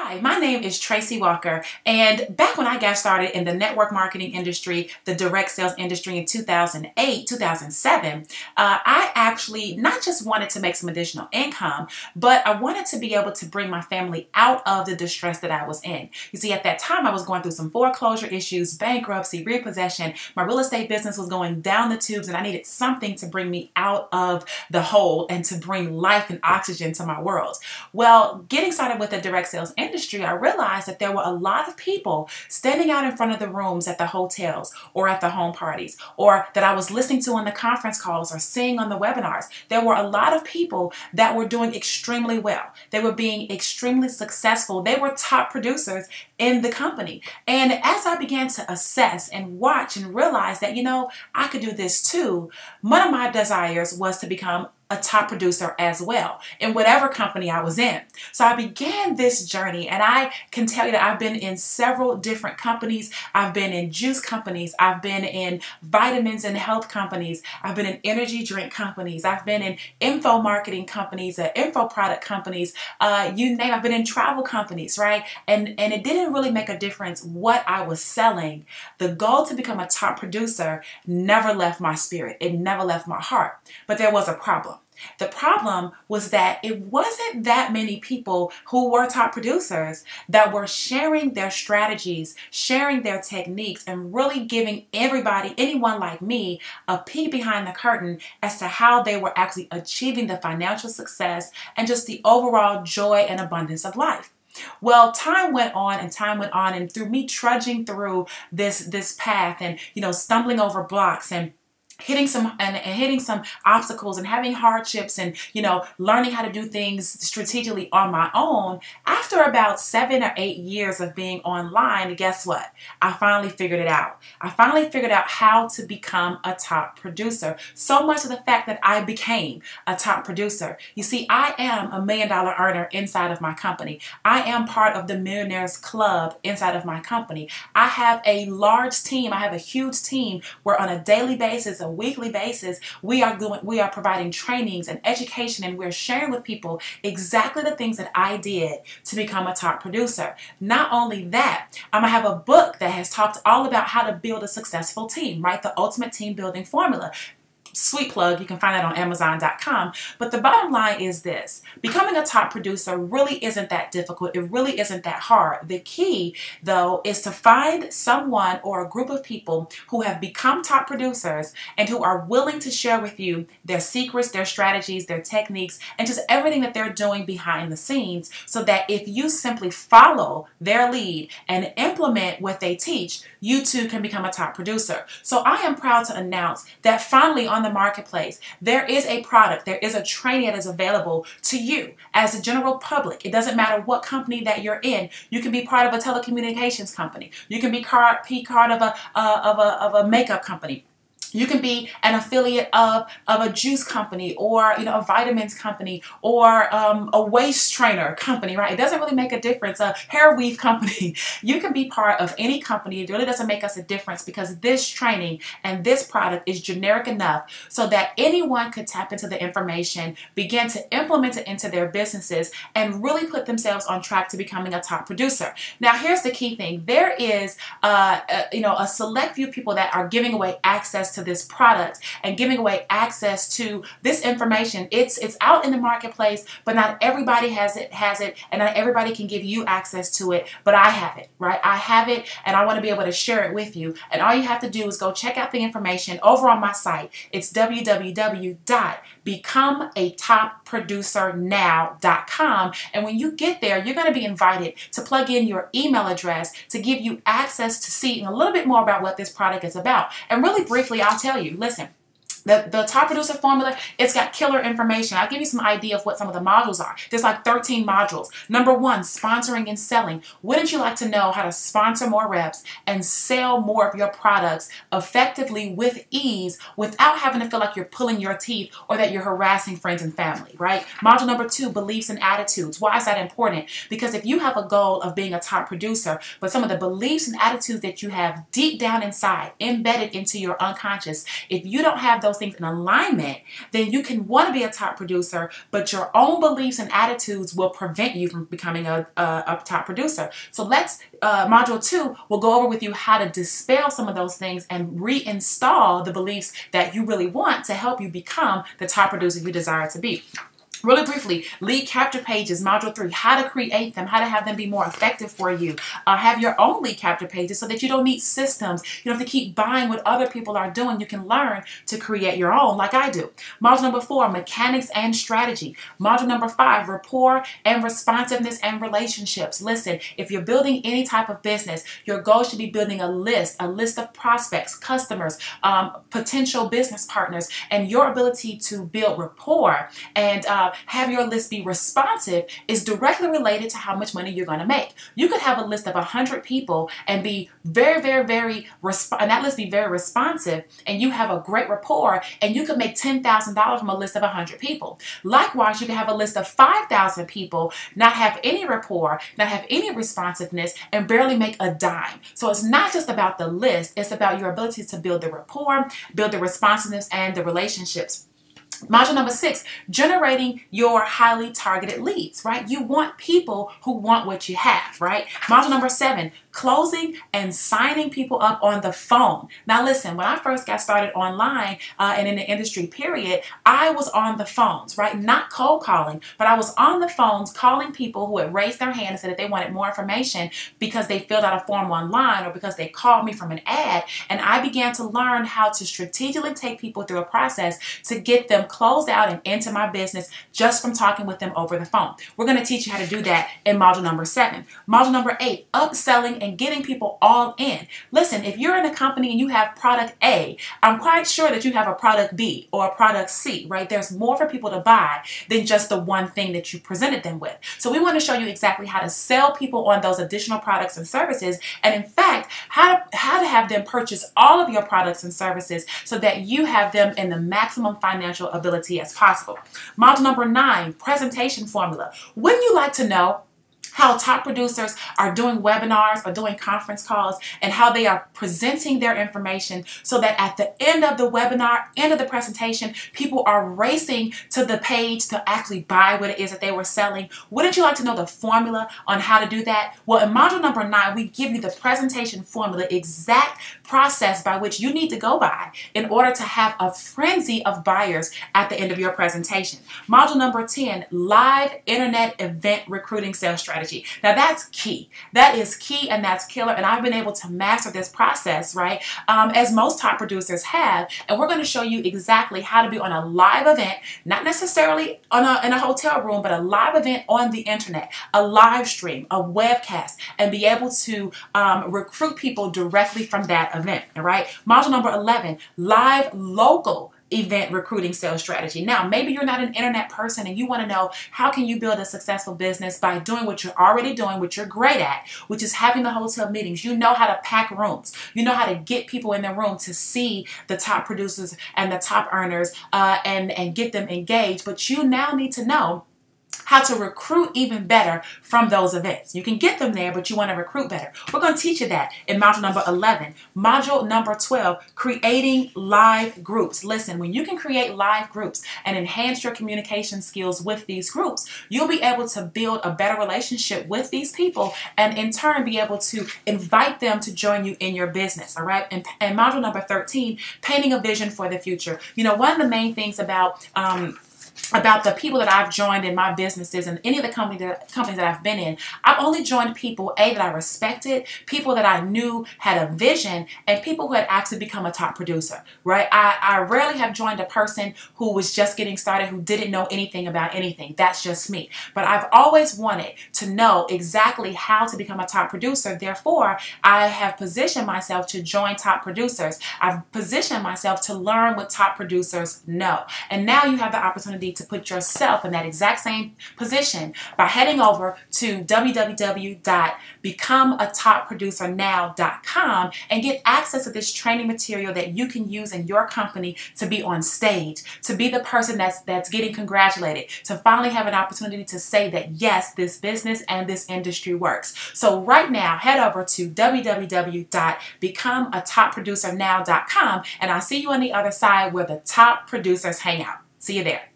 Hi, my name is Tracey Walker, and back when I got started in the network marketing industry, the direct sales industry in 2008, 2007, I actually not just wanted to make some additional income, but I wanted to be able to bring my family out of the distress that I was in. You see, at that time, I was going through some foreclosure issues, bankruptcy, repossession. My real estate business was going down the tubes, and I needed something to bring me out of the hole and to bring life and oxygen to my world. Well, getting started with the direct sales industry, I realized that there were a lot of people standing out in front of the rooms at the hotels or at the home parties, or that I was listening to on the conference calls or seeing on the webinars. There were a lot of people that were doing extremely well. They were being extremely successful. They were top producers in the company. And as I began to assess and watch and realize that, I could do this too, one of my desires was to become a top producer as well in whatever company I was in. So I began this journey, and I can tell you that I've been in several different companies. I've been in juice companies. I've been in vitamins and health companies. I've been in energy drink companies. I've been in info marketing companies, info product companies, you name it. I've been in travel companies, right? And it didn't really make a difference what I was selling. The goal to become a top producer never left my spirit. It never left my heart. But there was a problem. The problem was that it wasn't that many people who were top producers that were sharing their strategies, sharing their techniques, and really giving everybody, anyone like me, a peek behind the curtain as to how they were actually achieving the financial success and just the overall joy and abundance of life. Well, time went on, and through me trudging through this path and, stumbling over blocks and hitting some obstacles and having hardships and, learning how to do things strategically on my own, after about 7 or 8 years of being online, guess what? I finally figured it out. I finally figured out how to become a top producer. So much of the fact that I became a top producer. You see, I am a $1 million earner inside of my company. I am part of the Millionaires Club inside of my company. I have a large team. I have a huge team where on a daily basis, a weekly basis, we are providing trainings and education, and we're sharing with people exactly the things that I did to become a top producer. Not only that, I have a book that has talked all about how to build a successful team, right? The Ultimate Team Building Formula. Sweet plug, you can find that on Amazon.com. But the bottom line is this: becoming a top producer really isn't that difficult. It really isn't that hard. The key, though, is to find someone or a group of people who have become top producers and who are willing to share with you their secrets, their strategies, their techniques, and just everything that they're doing behind the scenes, so that if you simply follow their lead and implement what they teach, you too can become a top producer. So I am proud to announce that finally on the marketplace, there is a product, there is a training that is available to you as a general public. It doesn't matter what company that you're in. You can be part of a telecommunications company. You can be part of a makeup company. You can be an affiliate of a juice company, or a vitamins company, or a waist trainer company, right? It doesn't really make a difference. A hair weave company. You can be part of any company. It really doesn't make us a difference, because this training and this product is generic enough so that anyone could tap into the information, begin to implement it into their businesses, and really put themselves on track to becoming a top producer. Now, here's the key thing. There is a select few people that are giving away access to this product and giving away access to this information. It's out in the marketplace, but not everybody has it, and not everybody can give you access to it, but I have it, right? I have it, and I want to be able to share it with you. And all you have to do is go check out the information over on my site. It's www.becomeatopproducernow.com. And when you get there, you're going to be invited to plug in your email address to give you access to see a little bit more about what this product is about. And really briefly, I'll tell you, listen, the top producer formula, it's got killer information. I'll give you some idea of what some of the modules are. There's like 13 modules. Number 1, sponsoring and selling. Wouldn't you like to know how to sponsor more reps and sell more of your products effectively with ease without having to feel like you're pulling your teeth or that you're harassing friends and family, right? Module number 2, beliefs and attitudes. Why is that important? Because if you have a goal of being a top producer, but some of the beliefs and attitudes that you have deep down inside, embedded into your unconscious, if you don't have those those things in alignment, then you can want to be a top producer, but your own beliefs and attitudes will prevent you from becoming a top producer. So let's, module 2 will go over with you how to dispel some of those things and reinstall the beliefs that you really want to help you become the top producer you desire to be. Really briefly, lead capture pages, module 3, how to create them, how to have them be more effective for you. Have your own lead capture pages so that you don't need systems. You don't have to keep buying what other people are doing. You can learn to create your own like I do. Module number 4, mechanics and strategy. Module number 5, rapport and responsiveness and relationships. Listen, if you're building any type of business, your goal should be building a list of prospects, customers, potential business partners, and your ability to build rapport and have your list be responsive is directly related to how much money you're going to make. You could have a list of 100 people and be and that list be very responsive, and you have a great rapport, and you could make $10,000 from a list of 100 people. Likewise, you can have a list of 5,000 people, not have any rapport, not have any responsiveness, and barely make a dime. So it's not just about the list, it's about your ability to build the rapport, build the responsiveness, and the relationships. Module number 6, generating your highly targeted leads, right? You want people who want what you have, right? Module number 7, closing and signing people up on the phone. Now listen, when I first got started online and in the industry period, I was on the phones, right? Not cold calling, but I was on the phones calling people who had raised their hand and said that they wanted more information because they filled out a form online or because they called me from an ad. And I began to learn how to strategically take people through a process to get them closed out and into my business just from talking with them over the phone. We're going to teach you how to do that in module number 7. Module number 8, upselling and getting people all in. Listen, if you're in a company and you have product A, I'm quite sure that you have a product B or a product C, right? There's more for people to buy than just the one thing that you presented them with. So we want to show you exactly how to sell people on those additional products and services, and in fact, how to have them purchase all of your products and services so that you have them in the maximum financial ability as possible. Module number 9, presentation formula. Wouldn't you like to know how top producers are doing webinars or doing conference calls and how they are presenting their information so that at the end of the webinar, end of the presentation, people are racing to the page to actually buy what it is that they were selling? Wouldn't you like to know the formula on how to do that? Well, in module number 9, we give you the presentation formula, exact process by which you need to go by in order to have a frenzy of buyers at the end of your presentation. Module number 10, live internet event recruiting sales strategy. Now that's key. That is key, and that's killer. And I've been able to master this process, right? As most top producers have. And we're going to show you exactly how to be on a live event, not necessarily in a hotel room, but a live event on the internet, a live stream, a webcast, and be able to recruit people directly from that event. All right. Module number 11, live local event recruiting sales strategy. Now, maybe you're not an internet person and you want to know how can you build a successful business by doing what you're already doing, what you're great at, which is having the hotel meetings. You know how to pack rooms. You know how to get people in the room to see the top producers and the top earners and get them engaged. But you now need to know how to recruit even better from those events. You can get them there, but you want to recruit better. We're going to teach you that in module number 11. Module number 12, creating live groups. Listen, when you can create live groups and enhance your communication skills with these groups, you'll be able to build a better relationship with these people and in turn be able to invite them to join you in your business. All right. And module number 13, painting a vision for the future. You know, one of the main things about the people that I've joined in my businesses and any of the companies that I've been in, I've only joined people, A, that I respected, people that I knew had a vision, and people who had actually become a top producer, right? I rarely have joined a person who was just getting started, who didn't know anything about anything. That's just me. But I've always wanted to know exactly how to become a top producer. Therefore, I have positioned myself to join top producers. I've positioned myself to learn what top producers know. And now you have the opportunity opportunity to put yourself in that exact same position by heading over to www.becomeatopproducernow.com and get access to this training material that you can use in your company to be on stage, to be the person that's getting congratulated, to finally have an opportunity to say that yes, this business and this industry works. So right now, head over to www.becomeatopproducernow.com and I'll see you on the other side where the top producers hang out. See you there.